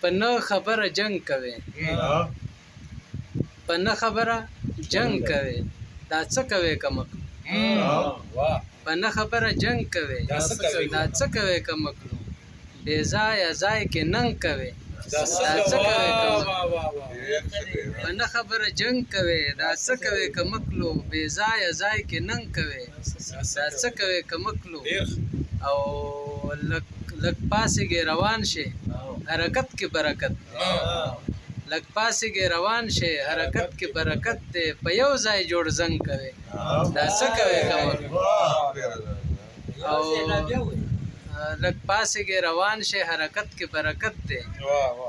په نه خبره جنگ کوي په نه خبره جنگ کوي دا څه کوي کمک په نه خبره جنگ کوي دا څه کوي کمک بې ځایه ځای کې ننګ کوي دا څه کوي کمک په نه خبره جنگ کوي دا څه کوي کمکلو بې ځایه ځای کې ننګ کوي دا څه کوي کمکلو او لږ پاسېږي روان شي حرکت کې برکت لږ پاسېږي روان شي حرکت کې برکت دی په یو ځای جوړ زنګ کوي دا څه کوي کمک او لږ پاسېږي روان شي حرکت کې برکت دی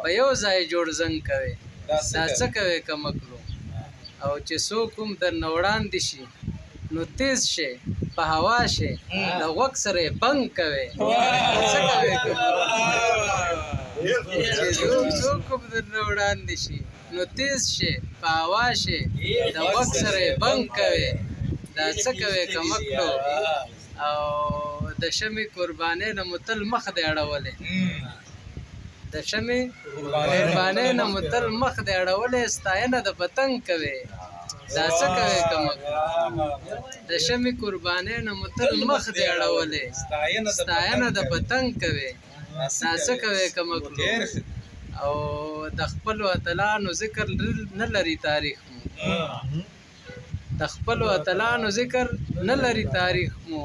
په یو ځای جوړ زنګ کوي دا څه کوي کمکلو او چې څوک هم درنه وړاندې شي نو تیز شي په هوا شي د غوږ سره یې بنګ کوي څه کوي چې څوک هم درنه وړاندې شي نو تیز شي په هوا شي د غوږ سره یې بنګ کوي دا څه کوي کمکلو او د شمې قربانۍ نه مو تل مخ دی اړولی د شمې قربانۍ نه مو تل مخ دی اړولی ستاینه د پتنګ کوي دا څه کوي کمک د شمې قربانۍ نه مو تل مخ دی اړولی ستاینه د پتنګ کوي دا څه کوي کمک او د خپلو اتلانو ذکر نه لري تاریخ مو د خپلو اتلانو ذکر نه لري تاریخ مو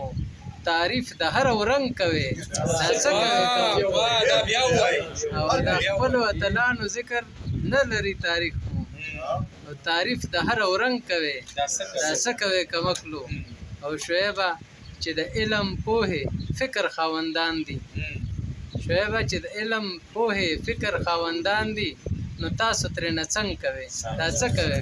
تعریف د هر ورنګ کوي دا څه کوي او د خپلو اتلانو ذکر نه لري تاریخ مو او تعریف د هر ورنګ کوي دا څه کوي کمکلو او شعیبه چې د علم پوهې فکر خاوندان دي شعیبه چې د علم پوهې فکر خاوندان دي نو تاسو ترېنه څنګ کوي دا څه کوي